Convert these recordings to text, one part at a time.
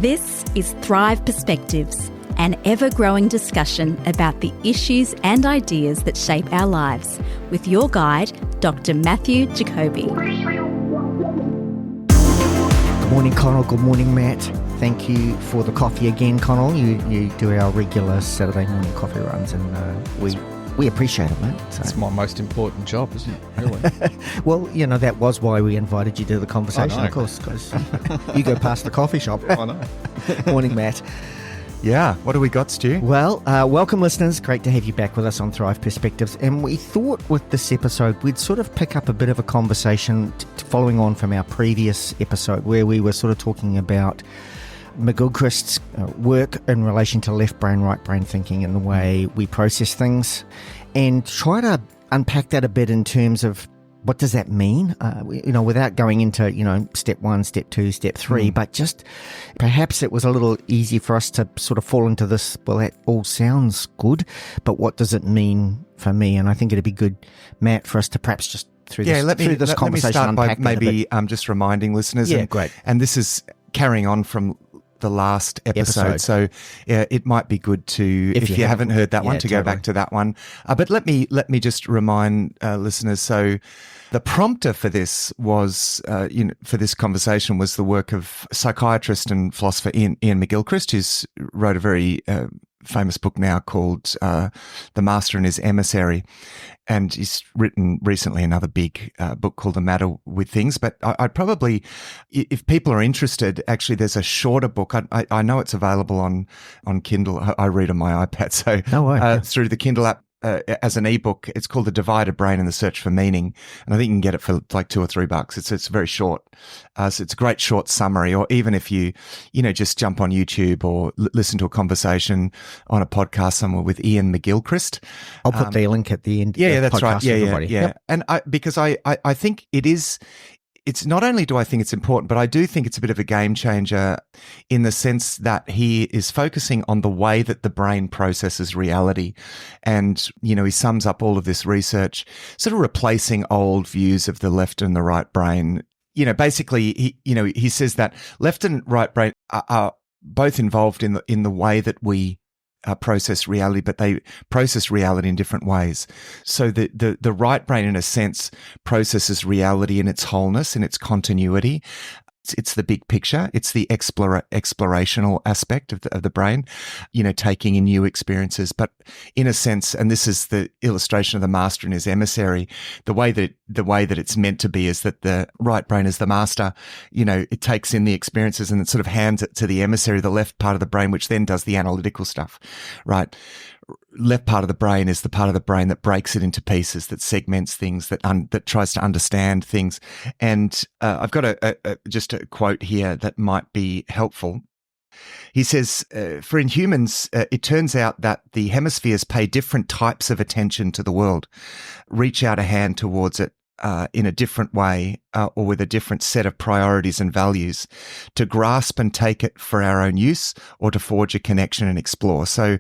This is Thrive Perspectives, an ever-growing discussion about the issues and ideas that shape our lives, with your guide, Dr. Matthew Jacoby. Good morning, Connell. Good morning, Matt. Thank you for the coffee again, Connell. You do our regular Saturday morning coffee runs, and we appreciate it, mate. So. It's my most important job, isn't it? Really? Well, you know, that was why we invited you to the conversation, of course, because you go past the coffee shop. I know. Morning, Matt. Yeah, what do we got, Stu? Well, welcome, listeners. Great to have you back with us on Thrive Perspectives. And we thought with this episode, we'd sort of pick up a bit of a conversation following on from our previous episode where we were sort of talking about McGilchrist's work in relation to left brain, right brain thinking and the way we process things, and try to unpack that a bit in terms of what does that mean, without going into, step one, step two, step three, but just perhaps it was a little easy for us to sort of fall into this, well, that all sounds good, but what does it mean for me? And I think it'd be good, Matt, for us to perhaps just through this conversation let me start by unpack maybe just reminding listeners. Yeah, great. And this is carrying on from the last episode. So it might be good to, if you haven't heard that one, to go back to that one. But let me just remind listeners. So the prompter for this was, for this conversation was the work of psychiatrist and philosopher Ian McGilchrist, who's wrote a very famous book now called The Master and His Emissary. And he's written recently another big book called The Matter with Things. But I'd probably, if people are interested, actually there's a shorter book. I know it's available on Kindle. I read on my iPad. So through the Kindle app, as an ebook, it's called The Divided Brain and the Search for Meaning. And I think you can get it for like $2 or $3. It's very short. So it's a great short summary, or even if you just jump on YouTube or listen to a conversation on a podcast somewhere with Ian McGilchrist. I'll put the link at the end. Yeah, that's right. Yeah. Yep. And because I think it's not only do I think it's important, but I do think it's a bit of a game changer in the sense that he is focusing on the way that the brain processes reality. And, he sums up all of this research, sort of replacing old views of the left and the right brain. Basically, he says that left and right brain are both involved in the way that we process reality, but they process reality in different ways. So the right brain, in a sense, processes reality in its wholeness, in its continuity. It's the big picture. It's the explorational aspect of the brain, taking in new experiences. But in a sense, and this is the illustration of the master and his emissary, the way that it's meant to be is that the right brain is the master. It takes in the experiences and it sort of hands it to the emissary, the left part of the brain, which then does the analytical stuff, right? Left part of the brain is the part of the brain that breaks it into pieces, that segments things, that tries to understand things. And I've got just a quote here that might be helpful. He says, for in humans, it turns out that the hemispheres pay different types of attention to the world, reach out a hand towards it in a different way or with a different set of priorities and values, to grasp and take it for our own use or to forge a connection and explore. So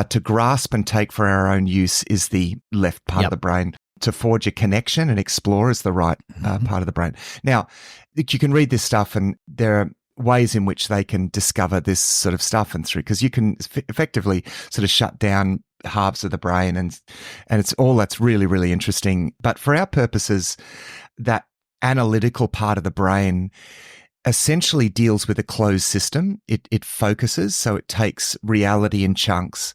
to grasp and take for our own use is the left part of the brain. To forge a connection and explore is the right part of the brain. Now, you can read this stuff and there are ways in which they can discover this sort of stuff and through, because you can effectively sort of shut down halves of the brain and it's all that's really, really interesting. But for our purposes, that analytical part of the brain essentially deals with a closed system. It focuses, so it takes reality in chunks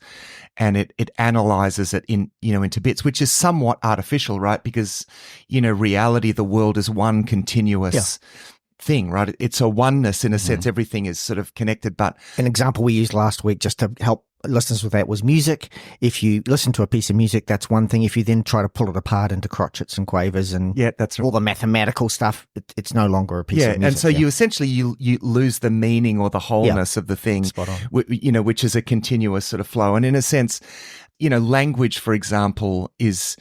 and it analyzes it into bits, which is somewhat artificial, right? Because, reality, the world is one continuous thing, right? It's a oneness in a sense. Everything is sort of connected. But an example we used last week just to help listeners with that was music. If you listen to a piece of music, that's one thing. If you then try to pull it apart into crotchets and quavers and that's right, all the mathematical stuff, it's no longer a piece of music. And so you essentially you lose the meaning or the wholeness of the thing, spot on. Which is a continuous sort of flow. And in a sense, language, for example, tends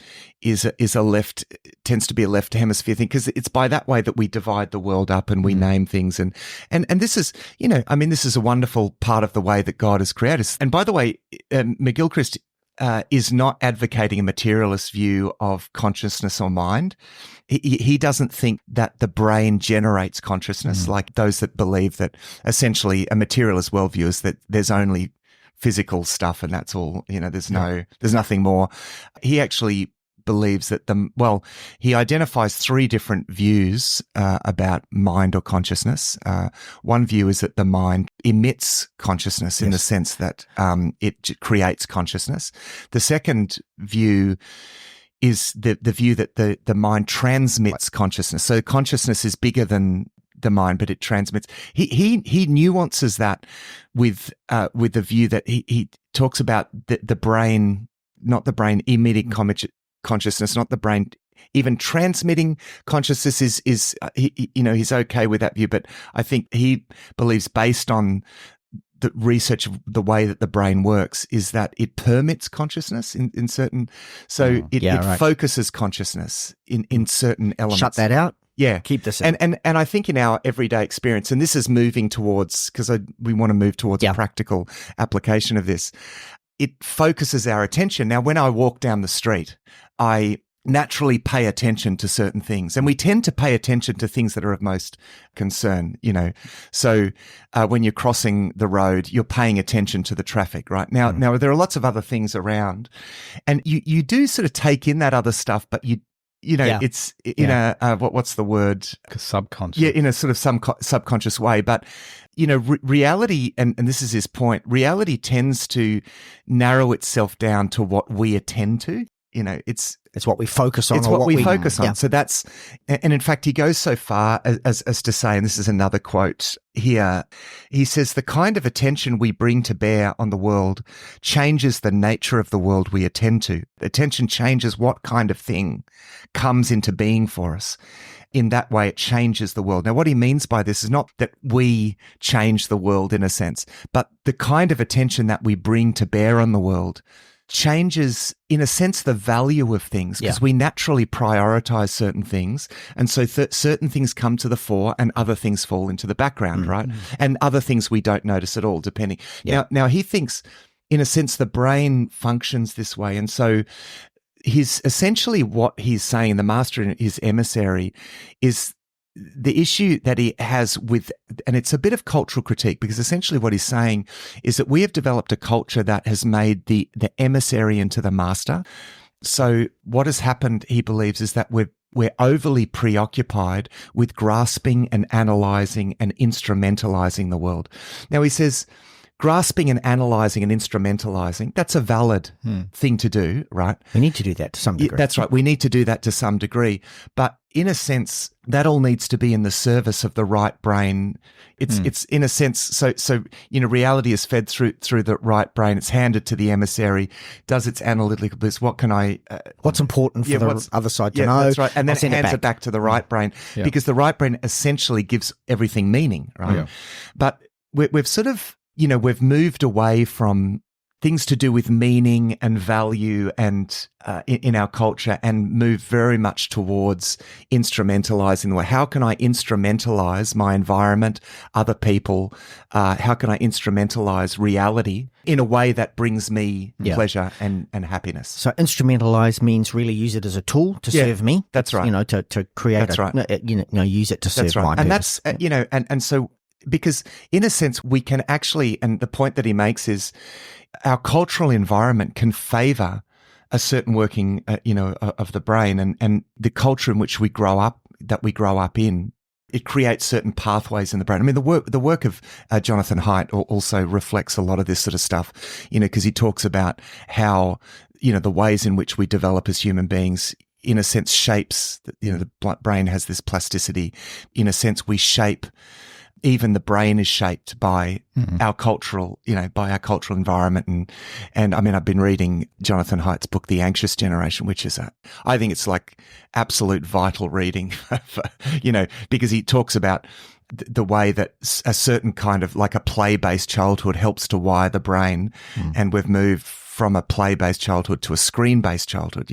to be a left hemisphere thing, because it's by that way that we divide the world up and we name things. And this is, this is a wonderful part of the way that God has created us. And by the way, McGilchrist is not advocating a materialist view of consciousness or mind. He doesn't think that the brain generates consciousness, like those that believe that essentially a materialist worldview is that there's only physical stuff and that's all, there's nothing more. He actually believes that he identifies three different views about mind or consciousness. One view is that the mind emits consciousness in the sense that it creates consciousness. The second view is the view that the mind transmits consciousness. So consciousness is bigger than the mind, but it transmits. He nuances that with the view that he talks about the brain, not the brain emitting consciousness, not the brain even transmitting consciousness is he's okay with that view, but I think he believes, based on the research of the way that the brain works, is that it permits consciousness in certain, so it focuses consciousness in certain elements. Shut that out. Yeah. Keep this in. And I think in our everyday experience, and this is moving towards, because we want to move towards a practical application of this, it focuses our attention. Now, when I walk down the street, I naturally pay attention to certain things, and we tend to pay attention to things that are of most concern, So when you're crossing the road, you're paying attention to the traffic, right? Now there are lots of other things around, and you do sort of take in that other stuff, but it's in a what's the word? Subconscious. Yeah, in a sort of some subconscious way. But reality, and this is his point. Reality tends to narrow itself down to what we attend to. It's what we focus on. It's what we focus on. Yeah. So that's, and in fact, he goes so far as to say, and this is another quote here, he says, the kind of attention we bring to bear on the world changes the nature of the world we attend to. Attention changes what kind of thing comes into being for us. In that way, it changes the world. Now, what he means by this is not that we change the world in a sense, but the kind of attention that we bring to bear on the world changes, in a sense, the value of things, because we naturally prioritize certain things. And so certain things come to the fore and other things fall into the background, right? And other things we don't notice at all, depending. Yeah. Now, he thinks, in a sense, the brain functions this way. And so essentially what he's saying, the master and his emissary, is the issue that he has with, and it's a bit of cultural critique, because essentially what he's saying is that we have developed a culture that has made the emissary into the master. So what has happened, he believes, is that we're overly preoccupied with grasping and analysing and instrumentalising the world. Now, he says, grasping and analysing and instrumentalising, that's a valid thing to do, right? We need to do that to some degree. That's right. We need to do that to some degree. But in a sense, that all needs to be in the service of the right brain. It's in a sense, so reality is fed through the right brain. It's handed to the emissary, does its analytical bits. What's important for the other side to know? That's right. And then it hands it back to the right brain, because the right brain essentially gives everything meaning, right? Yeah. But we've sort of, we've moved away from things to do with meaning and value and in our culture, and move very much towards instrumentalizing the way. How can I instrumentalize my environment, other people? How can I instrumentalize reality in a way that brings me pleasure and happiness? So instrumentalize means really use it as a tool to serve me. That's right. To create. That's right. Use it to serve my and purpose. That's and so, because in a sense we can actually, and the point that he makes is, our cultural environment can favor a certain working, of the brain, and the culture in which we grow up in, it creates certain pathways in the brain. I mean, the work of Jonathan Haidt also reflects a lot of this sort of stuff, because he talks about how, the ways in which we develop as human beings, in a sense, shapes, the brain has this plasticity. In a sense, we shape. Even the brain is shaped by our cultural, by our cultural environment. And I mean, I've been reading Jonathan Haidt's book, The Anxious Generation, which is I think it's like absolute vital reading, because he talks about the way that a certain kind of, like a play-based childhood helps to wire the brain. And we've moved from a play-based childhood to a screen-based childhood,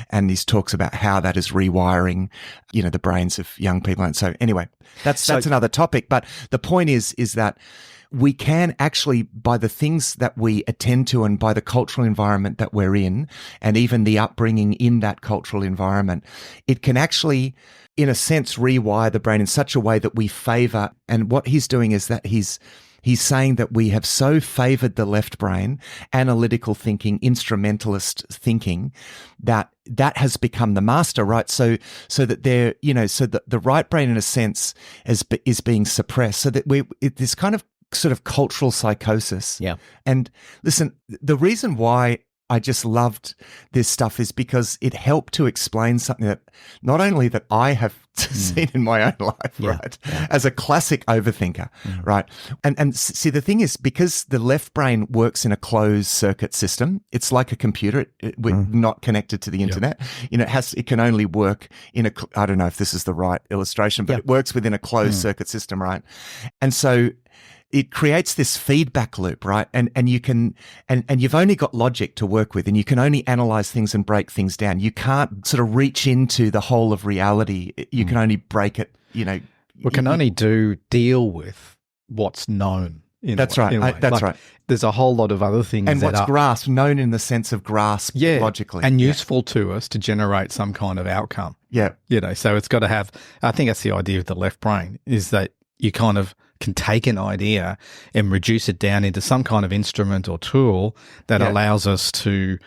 and he talks about how that is rewiring, the brains of young people. And so anyway, that's another topic. But the point is that we can actually, by the things that we attend to and by the cultural environment that we're in, and even the upbringing in that cultural environment, it can actually, in a sense, rewire the brain in such a way that we favor. And what he's doing is that he's saying that we have so favored the left brain, analytical thinking, instrumentalist thinking, that has become the master, right? So that they're, so that the right brain, in a sense, is being suppressed. So that this kind of sort of cultural psychosis. Yeah. And listen, the reason why I just loved this stuff is because it helped to explain something that not only that I have seen in my own life, right, as a classic overthinker, right? And see, the thing is, because the left brain works in a closed circuit system, it's like a computer. We're not connected to the internet. It can only work in I don't know if this is the right illustration, but it works within a closed circuit system, right? And so it creates this feedback loop, right? And you can, and you've only got logic to work with, and you can only analyze things and break things down. You can't sort of reach into the whole of reality. You can only break it, We can only deal with what's known. That's right. That's right. There's a whole lot of other things. And what's grasped, known in the sense of grasp logically. And useful to us to generate some kind of outcome. Yeah. So it's got to have, I think that's the idea of the left brain, is that you kind of can take an idea and reduce it down into some kind of instrument or tool that allows us to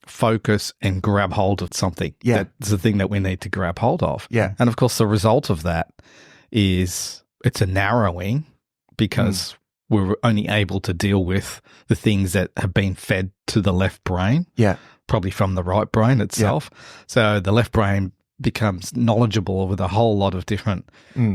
focus and grab hold of something. Yeah. That's the thing that we need to grab hold of. Yeah. And of course, the result of that is it's a narrowing, because we're only able to deal with the things that have been fed to the left brain. Yeah. Probably from the right brain itself. Yeah. So the left brain becomes knowledgeable with a whole lot of different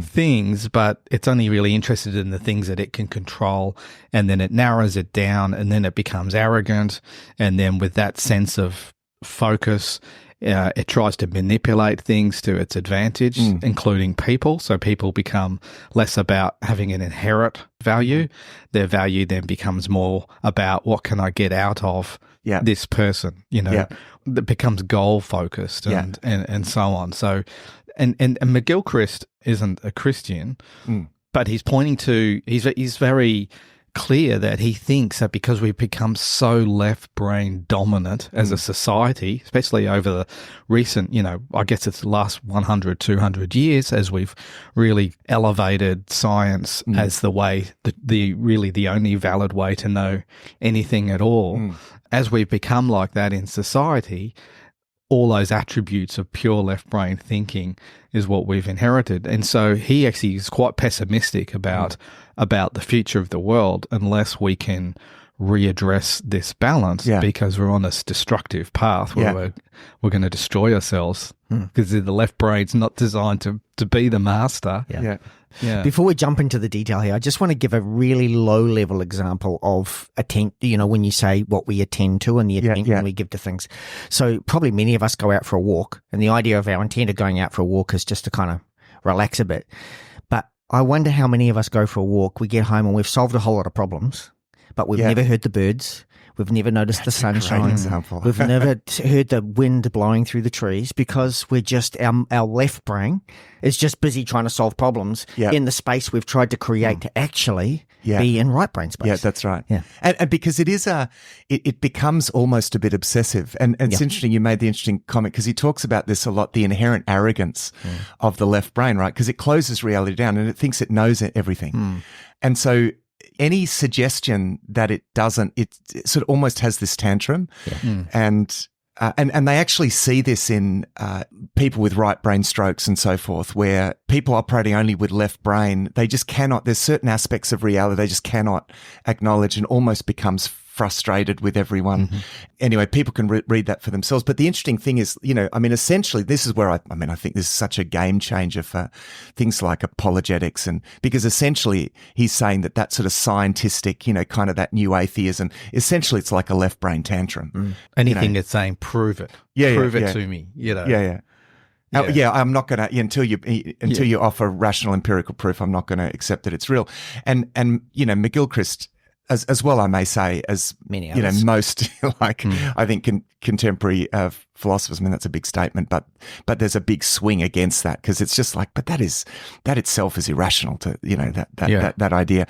things, but it's only really interested in the things that it can control, and then it narrows it down, and then it becomes arrogant, and then with that sense of focus, it tries to manipulate things to its advantage, including people. So people become less about having an inherent value. Their value then becomes more about what can I get out of this person, that becomes goal focused and so on. So, and McGilchrist isn't a Christian, but he's pointing to, he's very clear that he thinks that because we've become so left brain dominant as a society, especially over the recent, I guess it's the last 100, 200 years, as we've really elevated science as the way, the only valid way to know anything at all. As we've become like that in society, all those attributes of pure left brain thinking is what we've inherited. And so he actually is quite pessimistic about the future of the world unless we can readdress this balance, because we're on this destructive path where we're going to destroy ourselves, because the left brain's not designed to be the master. Yeah. Before we jump into the detail here, I just want to give a really low-level example of when you say what we attend to and the attention we give to things. So probably many of us go out for a walk, and the idea of our intent of going out for a walk is just to kind of relax a bit. But I wonder how many of us go for a walk, we get home and we've solved a whole lot of problems, but we've never heard the birds. We've never noticed the sunshine. We've never heard the wind blowing through the trees, because we're just, our left brain is just busy trying to solve problems in the space we've tried to create to actually be in right brain space. Yeah, that's right. Yeah. And because it is it becomes almost a bit obsessive. And it's interesting, you made the interesting comment, because he talks about this a lot, the inherent arrogance of the left brain, right? Because it closes reality down and it thinks it knows everything. And so any suggestion that it doesn't, it sort of almost has this tantrum. And they actually see this in people with right brain strokes and so forth, where people operating only with left brain, they just cannot, there's certain aspects of reality they just cannot acknowledge, and almost becomes frustrated with everyone. Anyway, people can read that for themselves. But the interesting thing is, essentially, this is where I think this is such a game changer for things like apologetics, and because essentially he's saying that sort of scientistic, kind of that new atheism, essentially it's like a left brain tantrum. Anything that's saying, prove it. Prove it to me. I'm not going to, until you offer rational empirical proof, I'm not going to accept that it's real. And McGilchrist, as well, I may say, as Many you know, others. most I think contemporary philosophers. I mean, that's a big statement, but there's a big swing against that because it's just like, but that itself is irrational to that idea.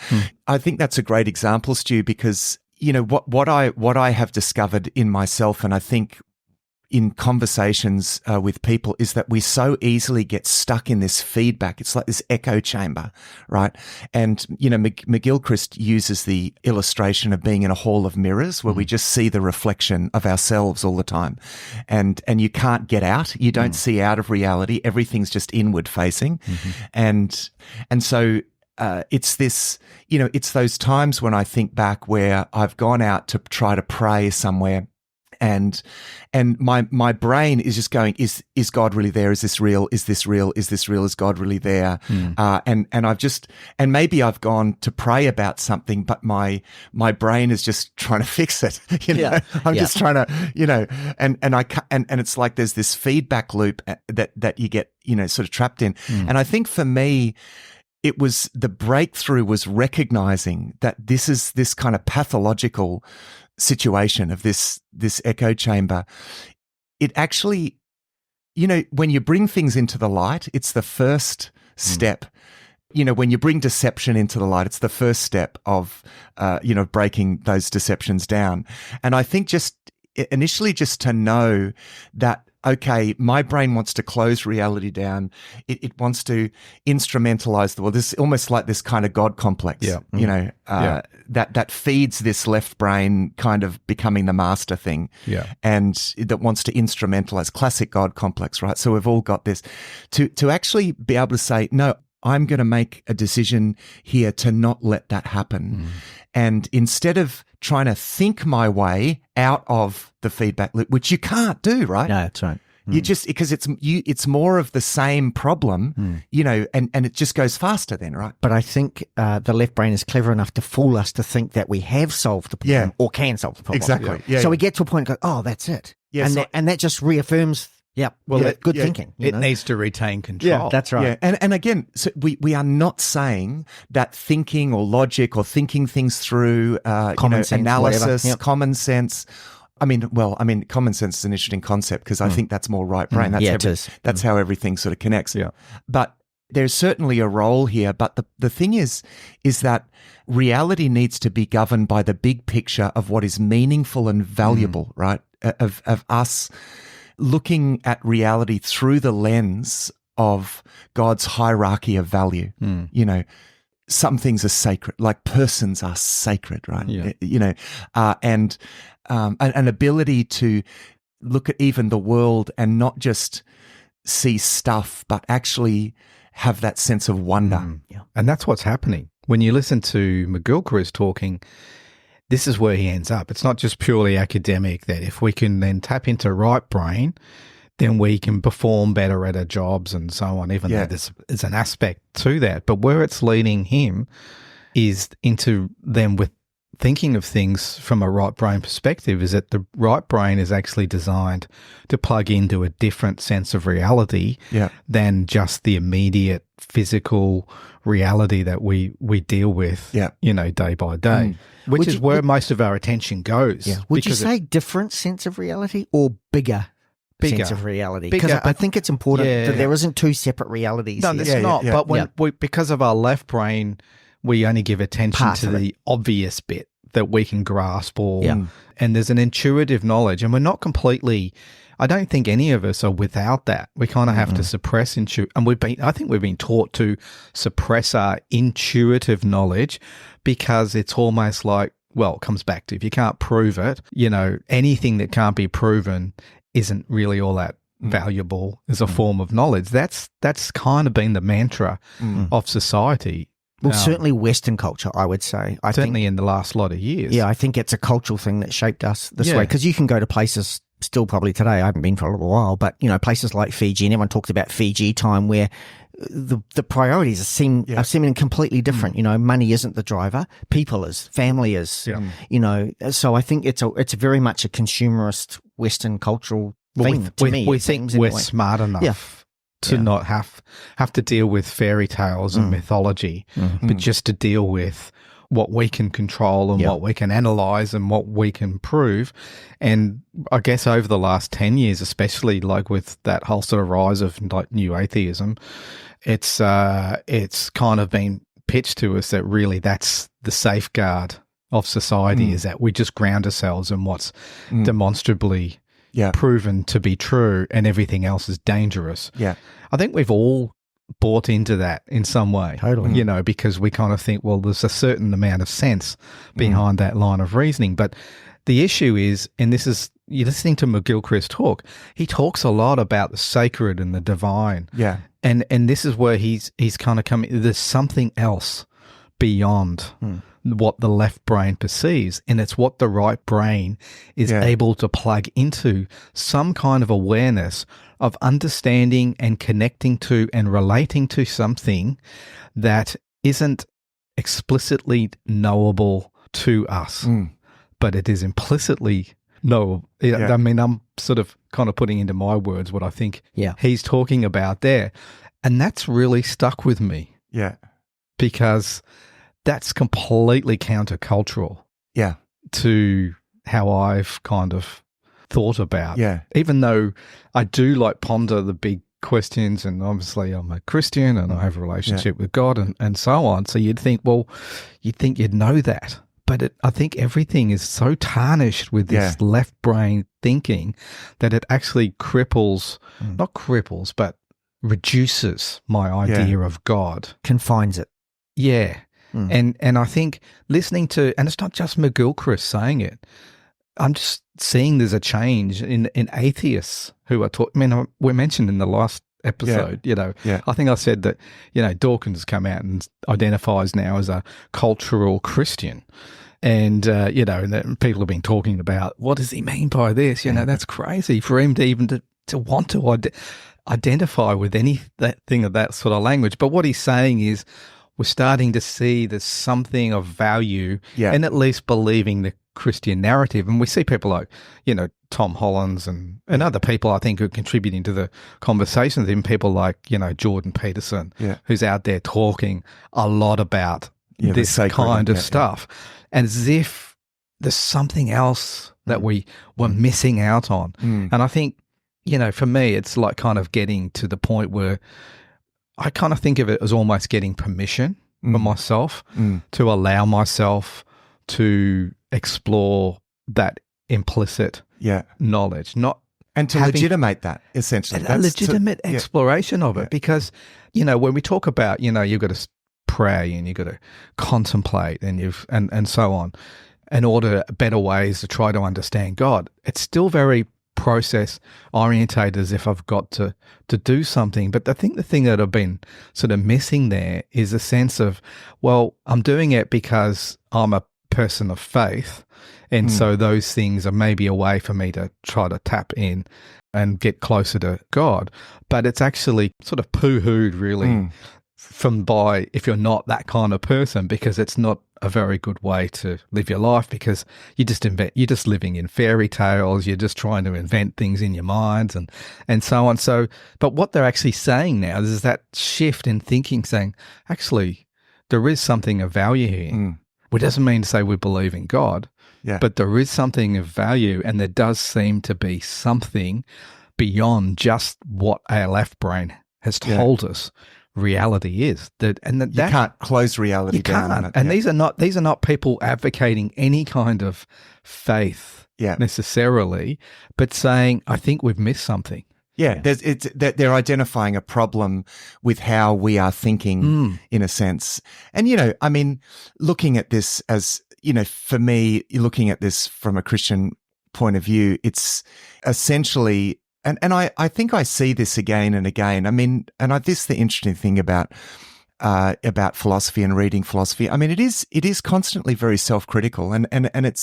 I think that's a great example, Stu, because what I have discovered in myself, and I think in conversations with people, is that we so easily get stuck in this feedback. It's like this echo chamber, right? And, McGilchrist uses the illustration of being in a hall of mirrors where we just see the reflection of ourselves all the time. And you can't get out. You don't see out of reality. Everything's just inward facing. And so it's this, it's those times when I think back where I've gone out to try to pray somewhere, and my brain is just going, is God really there? Is this real? Is this real? Is this real? Is God really there? And maybe I've gone to pray about something, but my brain is just trying to fix it. I'm just trying to, and it's like there's this feedback loop that you get, sort of trapped in. And I think for me, it was the breakthrough was recognizing that this is this kind of pathological situation of this echo chamber. It actually, when you bring things into the light, it's the first step. When you bring deception into the light, it's the first step of, breaking those deceptions down. And I think just initially just to know that, okay, my brain wants to close reality down. It wants to instrumentalize the world. This is almost like this kind of God complex, that feeds this left brain kind of becoming the master thing, and that wants to instrumentalize, classic God complex, right? So we've all got this. To actually be able to say, no, I'm going to make a decision here to not let that happen. And instead of trying to think my way out of the feedback loop, which you can't do, right? No, that's right. You just, because it's more of the same problem, and it just goes faster then, right? But I think the left brain is clever enough to fool us to think that we have solved the problem or can solve the problem. Exactly. Yeah. So we get to a point and go, oh, that's it. Yeah, and that just reaffirms, good thinking. It needs to retain control. Yeah, that's right. Yeah. And again, so we are not saying that thinking or logic or thinking things through, common sense, analysis, common sense. I mean, common sense is an interesting concept because I think that's more right brain. That's how everything sort of connects. Yeah. But there's certainly a role here. But the thing is that reality needs to be governed by the big picture of what is meaningful and valuable, right? Of us looking at reality through the lens of God's hierarchy of value. Some things are sacred, like persons are sacred, right? And an ability to look at even the world and not just see stuff, but actually have that sense of wonder. And that's what's happening. When you listen to McGilchrist talking, this is where he ends up. It's not just purely academic, that if we can then tap into right brain, then we can perform better at our jobs and so on, even though there's an aspect to that. But where it's leading him is into them with thinking of things from a right brain perspective, is that the right brain is actually designed to plug into a different sense of reality than just the immediate physical reality that we deal with, day by day, which is where most of our attention goes. Yeah. Would you say different sense of reality or bigger sense of reality? Because I think it's important that there isn't two separate realities. No, there's not. But when because of our left brain, we only give attention to the obvious bit that we can grasp, and there's an intuitive knowledge, and we're not completely. I don't think any of us are without that. We kind of have to suppress and I think we've been taught to suppress our intuitive knowledge because it's almost like, well, it comes back to, if you can't prove it, anything that can't be proven isn't really all that valuable as a form of knowledge. That's kind of been the mantra of society. Well, certainly Western culture, I would say. I think in the last lot of years. Yeah, I think it's a cultural thing that shaped us this way. Because you can go to places, still probably today, I haven't been for a little while, but, places like Fiji, and everyone talks about Fiji time, where the priorities seem completely different. Money isn't the driver. People is. Family is. So I think it's very much a consumerist Western cultural thing to me. We think we're smart enough to not have to deal with fairy tales and mythology, but just to deal with what we can control and what we can analyze and what we can prove. And I guess over the last 10 years, especially like with that whole sort of rise of like new atheism, it's kind of been pitched to us that really that's the safeguard of society, is that we just ground ourselves in what's demonstrably proven to be true, and everything else is dangerous. Yeah. I think we've all bought into that in some way. Totally. You know, because we kind of think, well, there's a certain amount of sense behind that line of reasoning. But the issue is, and this is, you're listening to McGilchrist talk, he talks a lot about the sacred and the divine. Yeah. And this is where he's kind of coming, there's something else beyond what the left brain perceives, and it's what the right brain is able to plug into, some kind of awareness of understanding and connecting to and relating to something that isn't explicitly knowable to us, but it is implicitly knowable. I mean, I'm sort of kind of putting into my words what I think he's talking about there, and that's really stuck with me. Yeah. Because that's completely countercultural to how I've kind of thought about. Yeah. Even though I do like ponder the big questions, and obviously I'm a Christian and I have a relationship with God and so on. So you'd think, well, you'd know that. But I think everything is so tarnished with this left brain thinking that it actually not cripples, but reduces my idea of God. Confines it. Yeah. And I think listening to, and it's not just McGilchrist saying it, I'm just seeing there's a change in atheists who are talking. I mean, we mentioned in the last episode, I think I said that, Dawkins come out and identifies now as a cultural Christian. And, and people have been talking about, what does he mean by this? That's crazy for him to even to want to identify with anything of that sort of language. But what he's saying is, we're starting to see there's something of value in at least believing the Christian narrative. And we see people like, Tom Hollands and other people, I think, who are contributing to the conversations, even people like, Jordan Peterson, who's out there talking a lot about this kind of stuff. And as if there's something else that we were missing out on. And I think, for me, it's like kind of getting to the point where I kind of think of it as almost getting permission for myself to allow myself to explore that implicit knowledge, and to legitimate that, essentially. A legitimate exploration of it. Because, when we talk about, you've got to pray and you've got to contemplate and so on, in order better ways to try to understand God, it's still very process orientated, as if I've got to do something. But I think the thing that I've been sort of missing there is a sense of, well, I'm doing it because I'm a person of faith, and so those things are maybe a way for me to try to tap in and get closer to God. But it's actually sort of poo-hooed really if you're not that kind of person, because it's not a very good way to live your life, because you're just living in fairy tales, you're just trying to invent things in your minds and so on. So, but what they're actually saying now is that shift in thinking, saying, actually, there is something of value here. Which doesn't mean to say we believe in God, but there is something of value, and there does seem to be something beyond just what our left brain has told us reality is. You can't close reality down on it. And these are not people advocating any kind of faith necessarily, but saying, I think we've missed something. They're identifying a problem with how we are thinking in a sense. And, I mean, looking at this as, for me, looking at this from a Christian point of view, it's essentially, and I think I see this again and again. I mean, this is the interesting thing about philosophy and reading philosophy. I mean, it is constantly very self-critical, and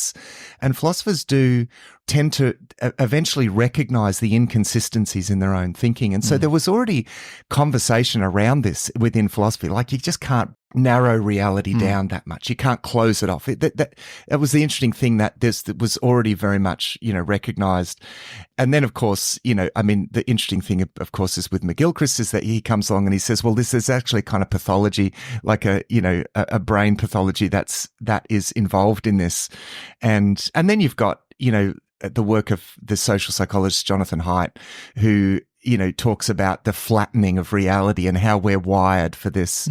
philosophers do tend to eventually recognize the inconsistencies in their own thinking. And so there was already conversation around this within philosophy. Like, you just can't narrow reality down that much. You can't close it off. That was the interesting thing, that was already very much, recognized. And then, of course, the interesting thing, of course, is with McGilchrist, is that he comes along and he says, well, this is actually kind of pathology, like a brain pathology that is involved in this. And then you've got, the work of the social psychologist Jonathan Haidt, who, talks about the flattening of reality and how we're wired for this,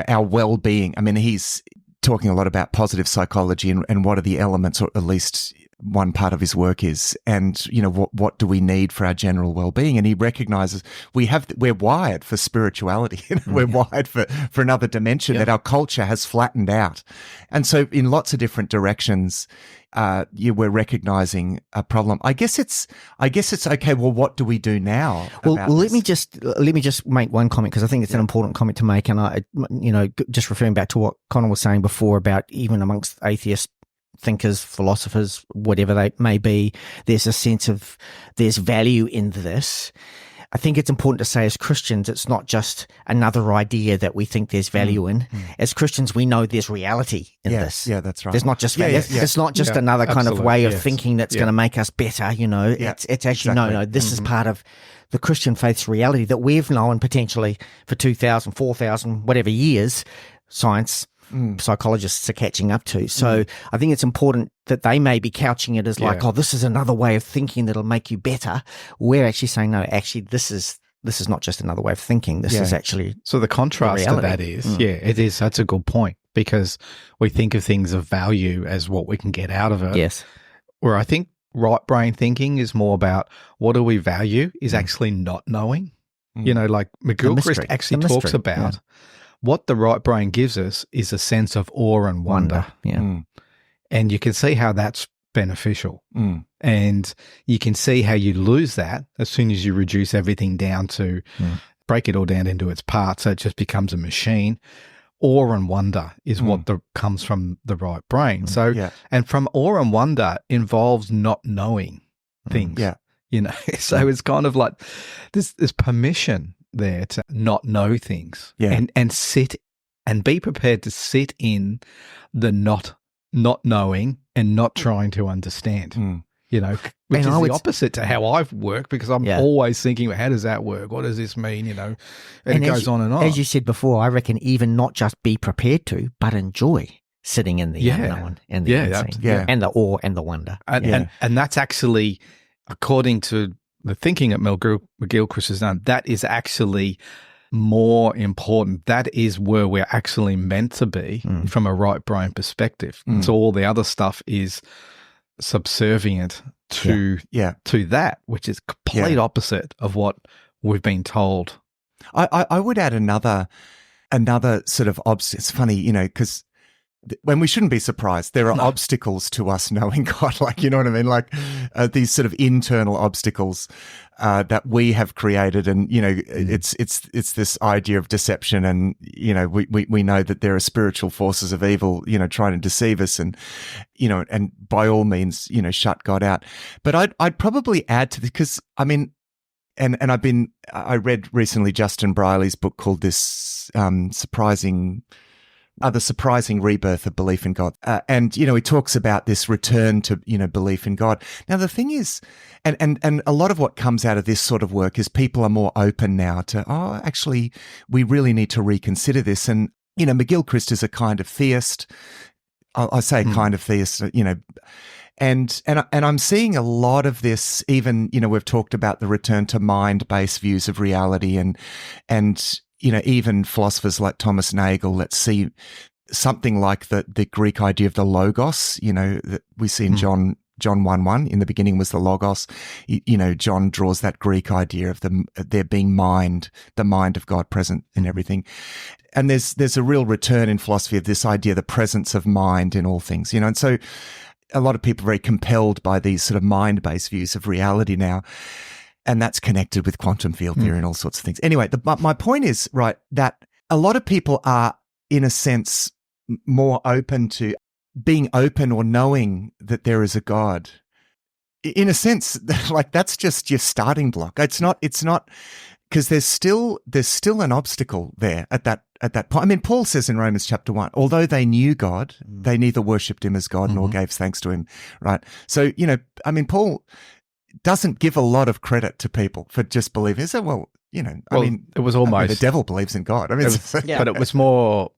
our well-being. I mean, he's talking a lot about positive psychology and what are the elements, or at least one part of his work is, and, what do we need for our general well-being? And he recognizes we're wired for spirituality. We're wired for another dimension that our culture has flattened out. And so in lots of different directions, we're recognizing a problem. I guess it's okay. Well, what do we do now? Well, let me just make one comment, because I think it's an important comment to make. And I, just referring back to what Connor was saying before about even amongst atheist thinkers, philosophers, whatever they may be, there's a sense of there's value in this. I think it's important to say, as Christians, it's not just another idea that we think there's value in. As Christians, we know there's reality in this. Yeah, that's right. There's not just it's not just another kind of way of thinking that's going to make us better. It's actually no. This is part of the Christian faith's reality that we've known potentially for 2,000, 4,000, whatever years. Science. Psychologists are catching up to. So I think it's important that they may be couching it as like, oh, this is another way of thinking that'll make you better. We're actually saying, no, actually, this is not just another way of thinking. This is actually so the contrast to that is, it is. That's a good point, because we think of things of value as what we can get out of it. Yes. Where I think right brain thinking is more about what do we value is actually not knowing. Like McGilchrist actually talks about what the right brain gives us is a sense of awe and wonder. And you can see how that's beneficial. And you can see how you lose that as soon as you reduce everything down to break it all down into its parts, so it just becomes a machine. Awe and wonder is what comes from the right brain. So, and from awe and wonder involves not knowing things. So it's kind of like there's permission there to not know things and sit and be prepared to sit in the not knowing and not trying to understand, which is the opposite to how I've worked, because I'm always thinking, how does that work? What does this mean? And it goes on and on. As you said before, I reckon even not just be prepared to, but enjoy sitting in the unknown and the unseen, and the awe and the wonder. And that's actually, according to the thinking that McGilchrist has done, that is actually more important. That is where we're actually meant to be from a right brain perspective. So all the other stuff is subservient to that, which is complete opposite of what we've been told. I would add another sort of it's funny, because when we shouldn't be surprised, there are obstacles to us knowing God, like, you know what I mean? Like these sort of internal obstacles that we have created. And, it's this idea of deception. And, we know that there are spiritual forces of evil, trying to deceive us and, and by all means, shut God out. But I'd probably add to this, because I mean, and I read recently Justin Brierley's book called this The Surprising Rebirth of Belief in God. And, he talks about this return to, belief in God. Now, the thing is, and a lot of what comes out of this sort of work is people are more open now to, actually, we really need to reconsider this. And, McGilchrist is a kind of theist. I say a kind of theist, and I'm seeing a lot of this, even, we've talked about the return to mind-based views of reality and even philosophers like Thomas Nagel that see something like the Greek idea of the logos, that we see in John 1:1. In the beginning was the logos. John draws that Greek idea of there being mind, the mind of God present in everything. And there's a real return in philosophy of this idea, the presence of mind in all things, and so a lot of people are very compelled by these sort of mind-based views of reality now. And that's connected with quantum field theory and all sorts of things. Anyway, my point is, right, that a lot of people are, in a sense, more open to being open or knowing that there is a God in a sense, like that's just your starting block. It's not because there's still an obstacle there at that point. I mean, Paul says in Romans chapter 1, although they knew God, they neither worshipped him as God nor gave thanks to him, right? So, I mean, Paul doesn't give a lot of credit to people for just believing. So, well, it was almost the devil believes in God. I mean, but it was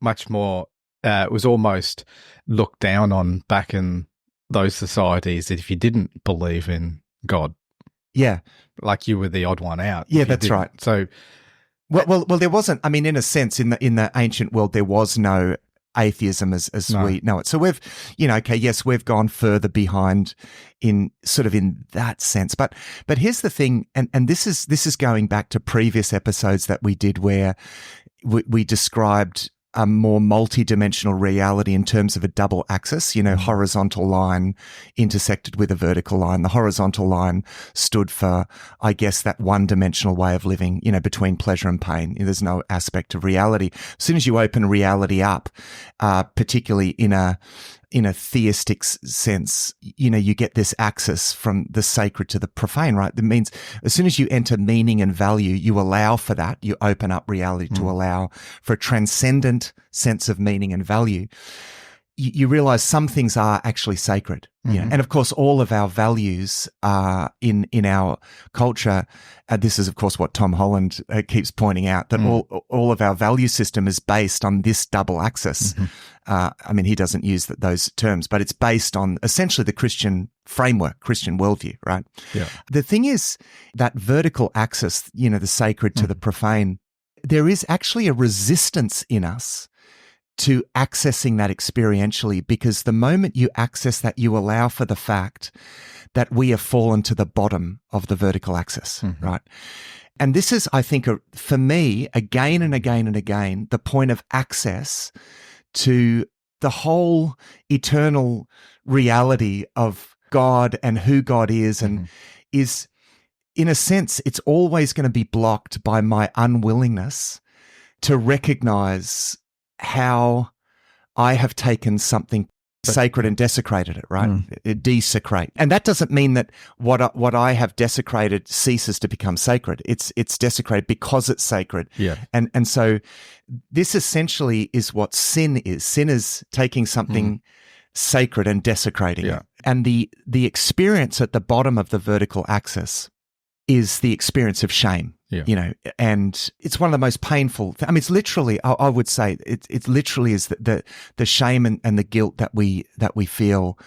much more. It was almost looked down on back in those societies that if you didn't believe in God, like you were the odd one out. Yeah, that's right. So, well, there wasn't. I mean, in a sense, in the ancient world, there was no atheism as we know it. So we've, we've gone further behind in that sense. But here's the thing, and this is going back to previous episodes that we did where we described a more multi-dimensional reality in terms of a double axis, horizontal line intersected with a vertical line. The horizontal line stood for, I guess, that one-dimensional way of living, between pleasure and pain. There's no aspect of reality. As soon as you open reality up, particularly in a theistic sense, you get this axis from the sacred to the profane, right? That means as soon as you enter meaning and value, you allow for that. You open up reality to allow for a transcendent sense of meaning and value. You realize some things are actually sacred. And of course, all of our values in our culture. This is, of course, what Tom Holland keeps pointing out, that all of our value system is based on this double axis. I mean, he doesn't use those terms, but it's based on essentially the Christian framework, Christian worldview, right? Yeah. The thing is that vertical axis, the sacred to the profane, there is actually a resistance in us to accessing that experientially, because the moment you access that, you allow for the fact that we have fallen to the bottom of the vertical axis, right? And this is, I think, for me, again and again and again, the point of access to the whole eternal reality of God and who God is, and is, in a sense, it's always going to be blocked by my unwillingness to recognize how I have taken something sacred and desecrated it, right? Desecrate. And that doesn't mean that what I have desecrated ceases to become sacred. It's desecrated because it's sacred. Yeah. And so this essentially is what sin is. Sin is taking something sacred and desecrating it. And the experience at the bottom of the vertical axis is the experience of shame. And it's one of the most painful. I mean, it's literally, I would say, it literally is the shame and the guilt that we feel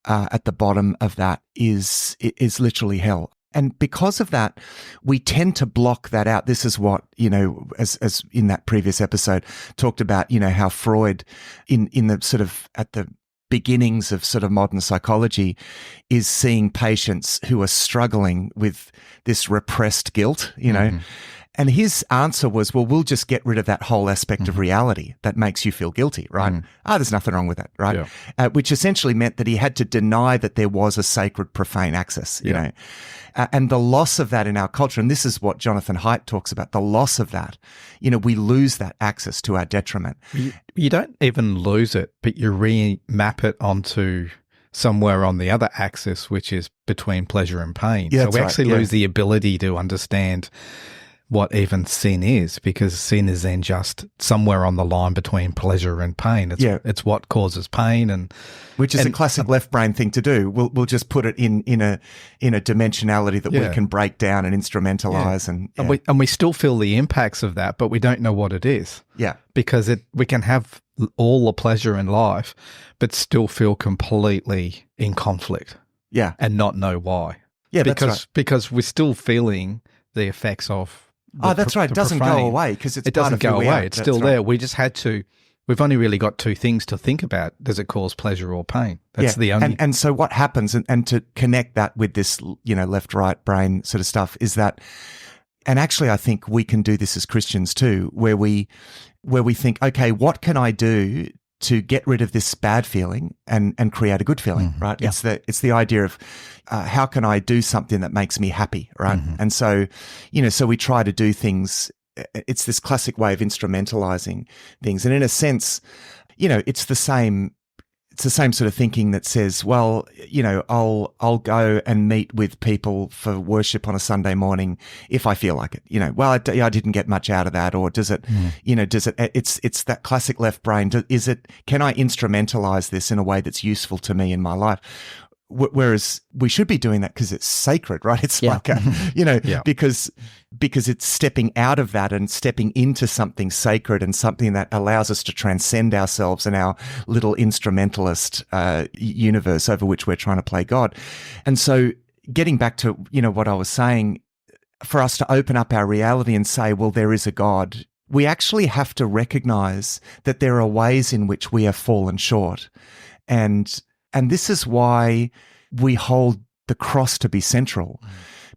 at the bottom of that is literally hell. And because of that, we tend to block that out. This is what, as in that previous episode talked about, how Freud in the sort of at the beginnings of sort of modern psychology is seeing patients who are struggling with this repressed guilt, and his answer was, well, we'll just get rid of that whole aspect of reality that makes you feel guilty, right? There's nothing wrong with that, right? Which essentially meant that he had to deny that there was a sacred profane axis, you know, and the loss of that in our culture. And this is what Jonathan Haidt talks about, the loss of that. We lose that axis to our detriment. You don't even lose it, but you remap it onto somewhere on the other axis, which is between pleasure and pain. So we actually lose the ability to understand what even sin is, because sin is then just somewhere on the line between pleasure and pain. It's what causes pain, and which is a classic left brain thing to do. We'll just put it in a dimensionality that we can break down and instrumentalize, and we still feel the impacts of that, but we don't know what it is. Yeah, because we can have all the pleasure in life, but still feel completely in conflict. Yeah, and not know why. Yeah, because we're still feeling the effects of. That's right. It doesn't go away because it doesn't go away. It's still there. We just had to. We've only really got two things to think about. Does it cause pleasure or pain? That's the only. And so what happens, and to connect that with this, left right brain sort of stuff, is that, and actually, I think we can do this as Christians too, where we think, okay, what can I do to get rid of this bad feeling and create a good feeling, right? Yeah. It's the idea of how can I do something that makes me happy, right? And so, so we try to do things. It's this classic way of instrumentalizing things, and in a sense, it's the same it's the same sort of thinking that says, well, I'll go and meet with people for worship on a Sunday morning if I feel like it. Well, I didn't get much out of that, or does it, it's that classic left brain. Can I instrumentalize this in a way that's useful to me in my life? Whereas we should be doing that because it's sacred, right? It's like, because it's stepping out of that and stepping into something sacred and something that allows us to transcend ourselves and our little instrumentalist universe over which we're trying to play God. And so getting back to, what I was saying, for us to open up our reality and say, well, there is a God, we actually have to recognize that there are ways in which we have fallen short. And this is why we hold the cross to be central,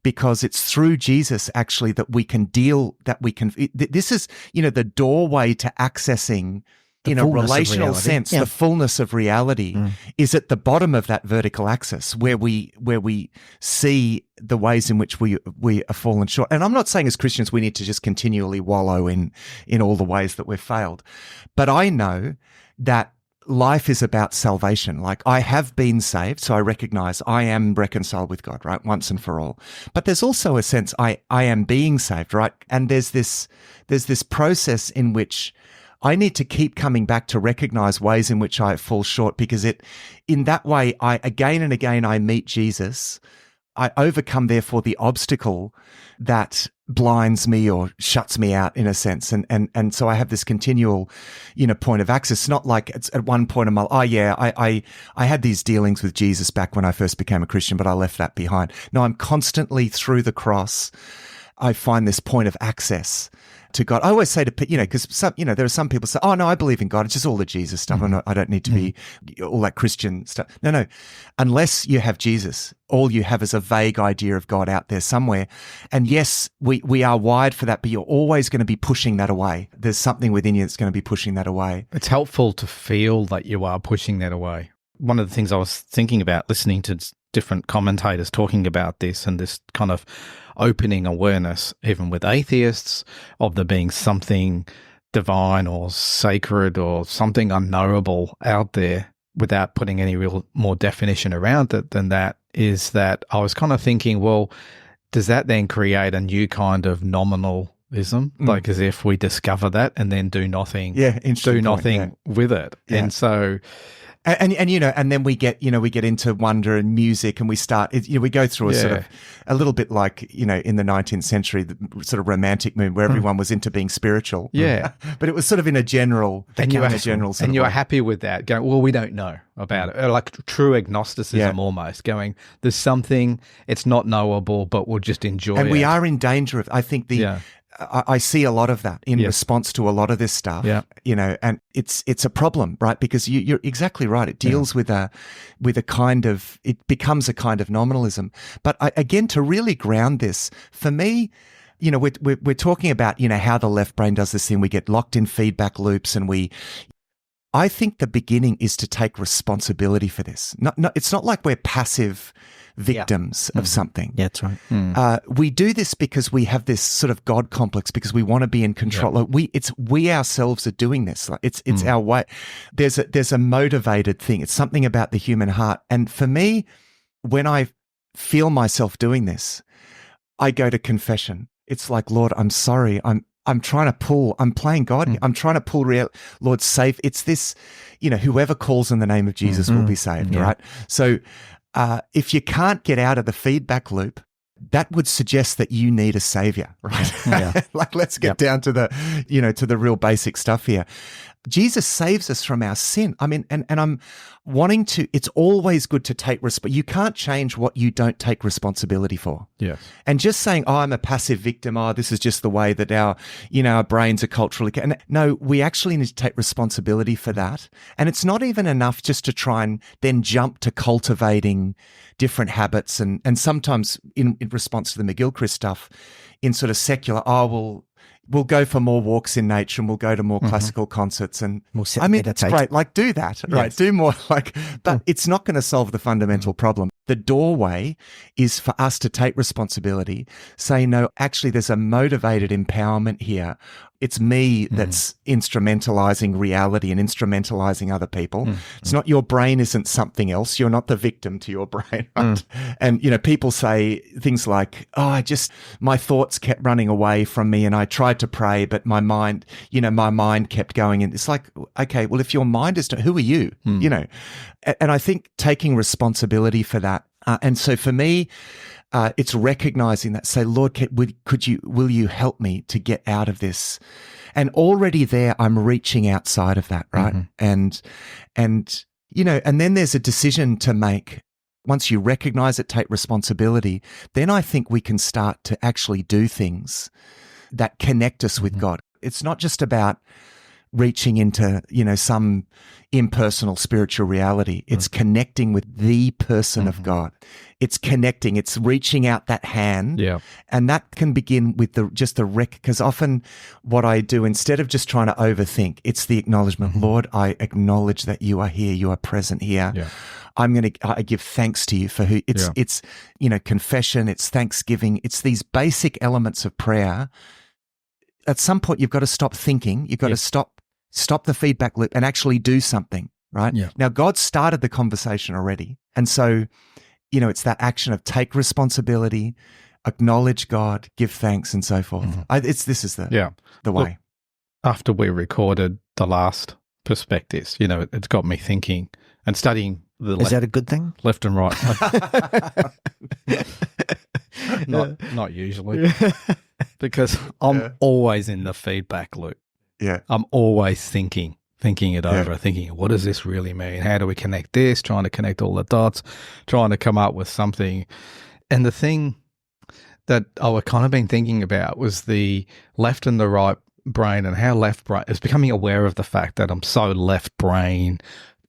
because it's through Jesus actually that we can this is, the doorway to accessing, in a relational sense, the fullness of reality is at the bottom of that vertical axis where we see the ways in which we are fallen short. And I'm not saying as Christians we need to just continually wallow in all the ways that we've failed, but I know that life is about salvation. Like, I have been saved, so I recognize I am reconciled with God, right? Once and for all. But there's also a sense I am being saved, right? And there's this process in which I need to keep coming back to recognize ways in which I fall short, because in that way, again and again, I meet Jesus. I overcome, therefore, the obstacle that blinds me or shuts me out, in a sense. And so I have this continual, point of access. Not like it's at one point in my I had these dealings with Jesus back when I first became a Christian, but I left that behind. No, I'm constantly through the cross. I find this point of access to God. I always say to because there are some people say, "Oh no, I believe in God. It's just all the Jesus stuff. I don't need to be all that Christian stuff." No. Unless you have Jesus, all you have is a vague idea of God out there somewhere. And yes, we are wired for that, but you're always going to be pushing that away. There's something within you that's going to be pushing that away. It's helpful to feel that you are pushing that away. One of the things I was thinking about listening to different commentators talking about this, and this kind of opening awareness, even with atheists, of there being something divine or sacred or something unknowable out there, without putting any real more definition around it than that, is that I was kind of thinking, well, does that then create a new kind of nominalism? Like, as if we discover that and then do nothing, with it. Yeah. And so... And then we get into wonder and music, and we start, we go through a sort of a little bit like, in the 19th century, the sort of romantic mood where everyone was into being spiritual. Yeah. But it was sort of in a general, and you were happy with that, going, well, we don't know about it. Like true agnosticism almost, going, there's something, it's not knowable, but we'll just enjoy it. And we are in danger of, I think I see a lot of that in response to a lot of this stuff, and it's a problem, right? Because you're exactly right. It deals with a kind of, it becomes a kind of nominalism. But again, to really ground this, for me, we're talking about, how the left brain does this thing. We get locked in feedback loops, and I think the beginning is to take responsibility for this. It's not like we're passive victims of something. Yeah, that's right. We do this because we have this sort of God complex, because we want to be in control. Like we ourselves are doing this. Like it's our way. There's a motivated thing. It's something about the human heart. And for me, when I feel myself doing this, I go to confession. It's like, Lord, I'm sorry. I'm trying to pull, I'm playing God here. I'm trying to pull Lord, save. It's this, whoever calls in the name of Jesus will be saved, right? So if you can't get out of the feedback loop, that would suggest that you need a savior, right? Yeah. Like, let's get down to the, to the real basic stuff here. Jesus saves us from our sin. I mean, and I'm wanting to, it's always good to take you can't change what you don't take responsibility for. Yes. And just saying, oh, I'm a passive victim. Oh, this is just the way that our brains are culturally. And no, we actually need to take responsibility for that. And it's not even enough just to try and then jump to cultivating different habits. And sometimes in response to the McGilchrist stuff, in sort of secular, we'll go for more walks in nature, and we'll go to more classical concerts, and it's great. Like, do that, right? Do more, but it's not going to solve the fundamental problem. The doorway is for us to take responsibility, say, no, actually, there's a motivated empowerment here It's me that's instrumentalizing reality and instrumentalizing other people. It's not, your brain isn't something else. You're not the victim to your brain. Right? And, people say things like, oh, my thoughts kept running away from me and I tried to pray, but my mind kept going. And it's like, okay, well, if your mind is, who are you? And I think taking responsibility for that. And so for me, it's recognizing that, say, Lord, will you help me to get out of this? And already there, I'm reaching outside of that, right? And then there's a decision to make. Once you recognize it, take responsibility, then I think we can start to actually do things that connect us with God. It's not just about reaching into, some impersonal spiritual reality. It's connecting with the person of God. It's connecting. It's reaching out that hand. Yeah. And that can begin with because often what I do, instead of just trying to overthink, it's the acknowledgement. Lord, I acknowledge that you are here. You are present here. Yeah. I give thanks to you for who it's confession, it's thanksgiving. It's these basic elements of prayer. At some point, you've got to stop thinking. You've got to stop the feedback loop and actually do something, right? Yeah. Now, God started the conversation already. And so, it's that action of take responsibility, acknowledge God, give thanks, and so forth. This is the way. Look, after we recorded the last perspectives, it's got me thinking and studying Is that a good thing? Left and right. Not usually. Because I'm always in the feedback loop. Yeah. I'm always thinking it over, thinking, what does this really mean? How do we connect this? Trying to connect all the dots, trying to come up with something. And the thing that I was kind of been thinking about was the left and the right brain, and how left brain is becoming aware of the fact that I'm so left brain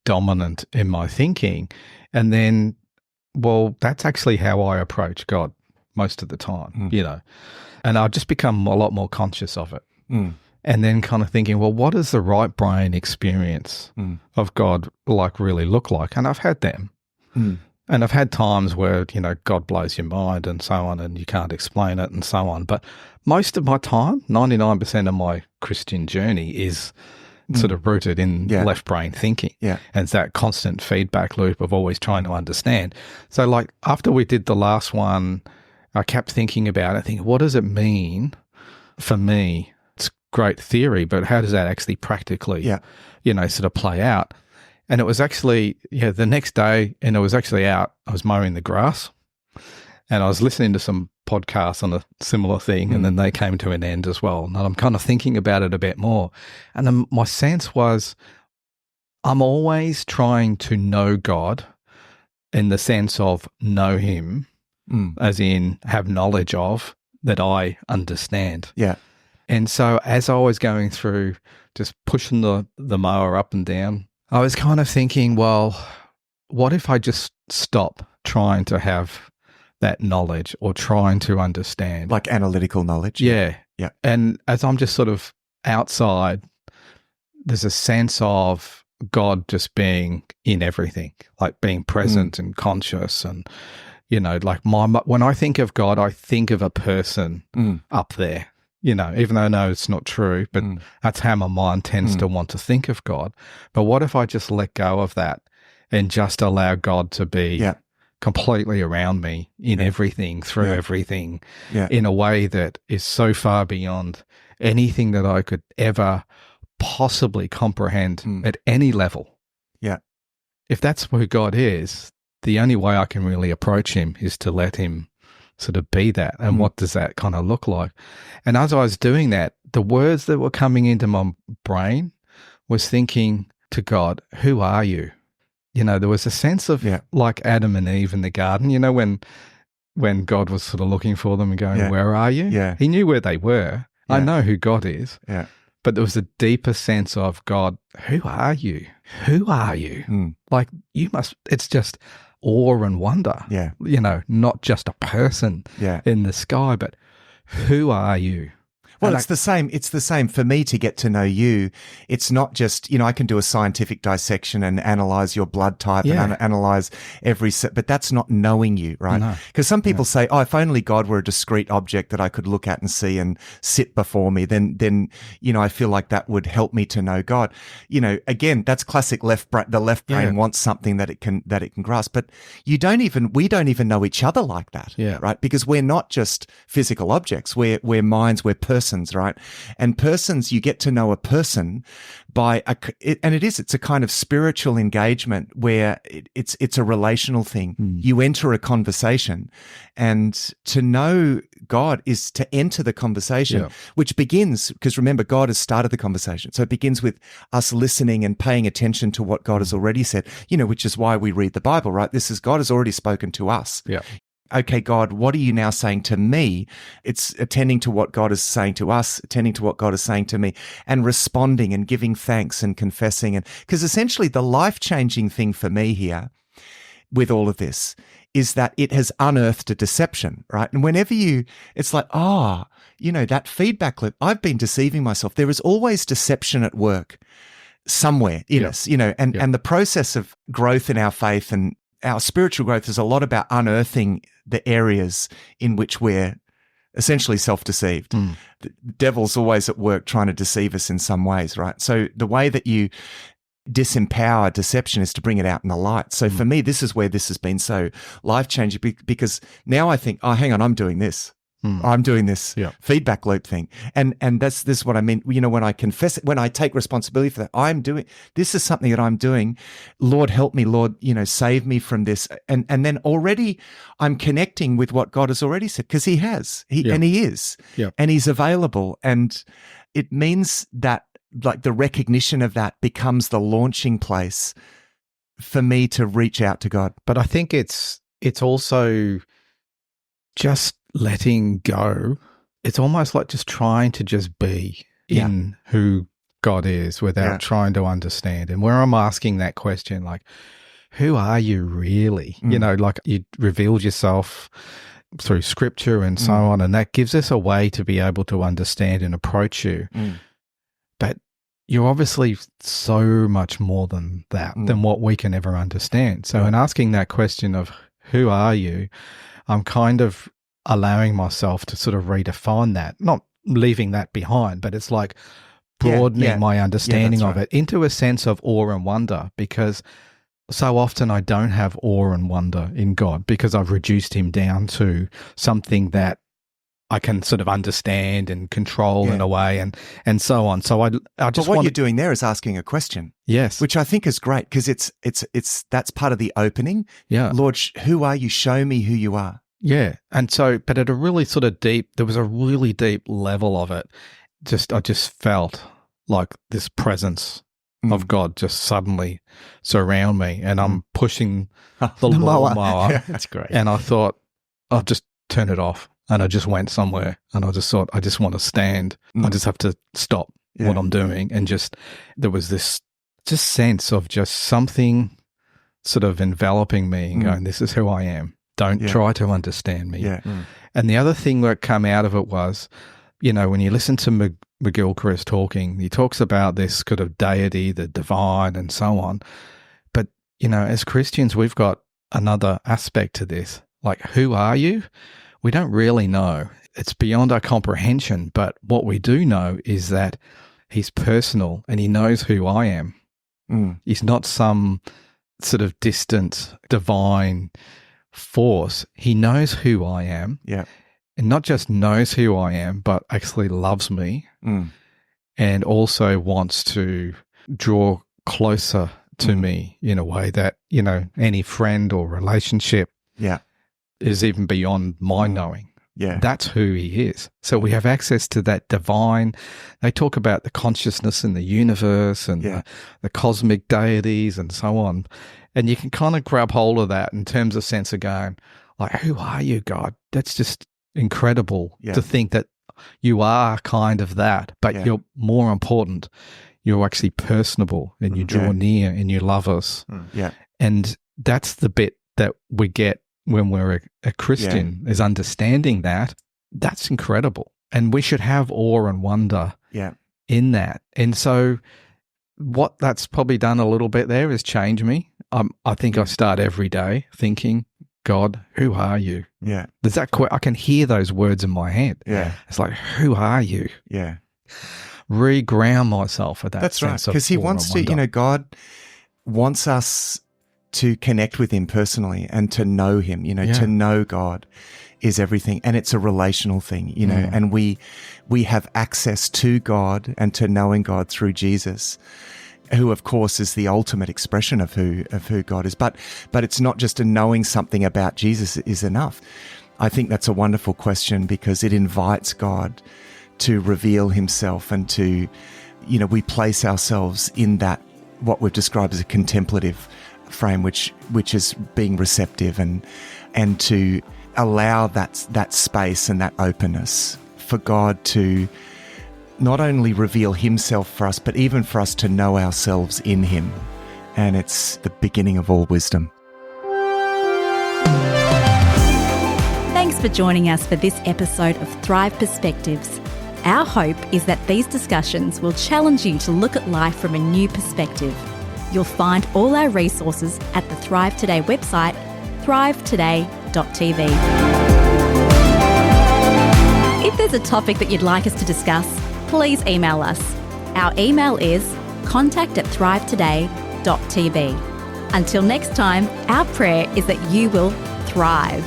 dominant in my thinking. And then, that's actually how I approach God most of the time, and I've just become a lot more conscious of it. And then kind of thinking, what does the right brain experience of God really look like? And I've had them. And I've had times where, God blows your mind and so on, and you can't explain it and so on. But most of my time, 99% of my Christian journey is sort of rooted in left brain thinking. Yeah. And it's that constant feedback loop of always trying to understand. So after we did the last one, I kept thinking about it, thinking, what does it mean for me? It's great theory, but how does that actually practically, sort of play out? And it was actually, the next day, and it was actually out, I was mowing the grass and I was listening to some podcasts on a similar thing, and then they came to an end as well. And I'm kind of thinking about it a bit more. And then my sense was, I'm always trying to know God in the sense of know him, as in have knowledge of, that I understand. Yeah. And so as I was going through just pushing the mower up and down, I was kind of thinking, what if I just stop trying to have that knowledge or trying to understand? Like analytical knowledge? Yeah. Yeah. And as I'm just sort of outside, there's a sense of God just being in everything, like being present and conscious. And, when I think of God, I think of a person up there. Even though I know it's not true, but that's how my mind tends to want to think of God. But what if I just let go of that and just allow God to be completely around me in everything, through everything, in a way that is so far beyond anything that I could ever possibly comprehend at any level? Yeah. If that's who God is, the only way I can really approach him is to let him sort of be that. And what does that kind of look like? And as I was doing that, the words that were coming into my brain was thinking to God, who are you? There was a sense of like Adam and Eve in the garden, when God was sort of looking for them and going, where are you? Yeah. He knew where they were. Yeah. I know who God is. Yeah. But there was a deeper sense of God, who are you? Who are you? Like it's just awe and wonder, not just a person in the sky, but who are you? Well, it's the same. It's the same for me to get to know you. It's not just, I can do a scientific dissection and analyze your blood type and analyze but that's not knowing you, right? Because some people say, if only God were a discrete object that I could look at and see and sit before me, then I feel like that would help me to know God. Again, that's classic the left brain wants something that it can grasp, but we don't even know each other like that, right? Because we're not just physical objects. We're minds, we're persons, right? And persons, you get to know a person by it's a kind of spiritual engagement where it's a relational thing. You enter a conversation, and to know God is to enter the conversation, which begins, because remember, God has started the conversation. So it begins with us listening and paying attention to what God has already said, which is why we read the Bible, right? This is God has already spoken to us. Yeah. Okay, God, what are you now saying to me? It's attending to what God is saying to us, attending to what God is saying to me, and responding and giving thanks and confessing. And because essentially the life-changing thing for me here with all of this is that it has unearthed a deception, right? And whenever it's like, that feedback loop, I've been deceiving myself. There is always deception at work somewhere in us, and the process of growth in our faith and our spiritual growth is a lot about unearthing the areas in which we're essentially self-deceived. The devil's always at work trying to deceive us in some ways, right? So the way that you disempower deception is to bring it out in the light. So for me, this is where this has been so life-changing, because now I think, hang on, I'm doing this. I'm doing this feedback loop thing. And this is what I mean. When I confess it, when I take responsibility for that, this is something that I'm doing. Lord, help me. Lord, save me from this. And then already I'm connecting with what God has already said, because he has, and he is, and he's available. And it means that like the recognition of that becomes the launching place for me to reach out to God. But I think it's also just letting go. It's almost like just trying to just be in who God is without trying to understand. And where I'm asking that question, like, who are you really? Like you revealed yourself through scripture and so on, and that gives us a way to be able to understand and approach you. But you're obviously so much more than that, than what we can ever understand. So in asking that question of who are you, I'm kind of allowing myself to sort of redefine that, not leaving that behind, but it's like broadening my understanding of it into a sense of awe and wonder, because so often I don't have awe and wonder in God because I've reduced him down to something that I can sort of understand and control in a way and so on. So I just But what you're doing there is asking a question. Yes. Which I think is great, because it's that's part of the opening. Yeah. Lord, who are you? Show me who you are. Yeah. And so, but at a really sort of there was a really deep level of it. I just felt like this presence of God just suddenly surround me, and I'm pushing the lawnmower. Yeah, that's great. And I thought, I'll just turn it off. And I just went somewhere, and I just thought, I just want to stand. I just have to stop what I'm doing. And there was this just sense of just something sort of enveloping me and going, this is who I am. Don't try to understand me. Yeah. And the other thing that came out of it was, when you listen to McGilchrist talking, he talks about this kind of deity, the divine and so on. But, as Christians, we've got another aspect to this. Like, who are you? We don't really know. It's beyond our comprehension. But what we do know is that he's personal and he knows who I am. He's not some sort of distant divine force. He knows who I am. Yeah. And not just knows who I am, but actually loves me and also wants to draw closer to me in a way that, any friend or relationship is even beyond my knowing. Yeah. That's who he is. So we have access to that divine. They talk about the consciousness in the universe and the cosmic deities and so on. And you can kind of grab hold of that in terms of sense of going, like, who are you, God? That's just incredible to think that you are kind of that, but you're more important. You're actually personable and you draw near and you love us. And that's the bit that we get when we're a Christian is understanding that. That's incredible. And we should have awe and wonder in that. And so what that's probably done a little bit there is change me. I think I start every day thinking, God, who are you? Yeah. There's that I can hear those words in my head. Yeah. It's like, who are you? Yeah. Reground myself at that. That's right. sense of Because he awe wants and to, wonder. God wants us to connect with him personally and to know him, to know God is everything. And it's a relational thing, and we have access to God and to knowing God through Jesus, who of course is the ultimate expression of who God is. But it's not just a knowing something about Jesus is enough. I think that's a wonderful question because it invites God to reveal himself and to, we place ourselves in that, what we've described as a contemplative frame, which is being receptive and to allow that space and that openness for God to not only reveal himself for us, but even for us to know ourselves in him. And it's the beginning of all wisdom. Thanks for joining us for this episode of Thrive Perspectives. Our hope is that these discussions will challenge you to look at life from a new perspective. You'll find all our resources at the Thrive Today website, thrivetoday.tv. If there's a topic that you'd like us to discuss, please email us. Our email is contact@thrivetoday.tv. Until next time, our prayer is that you will thrive.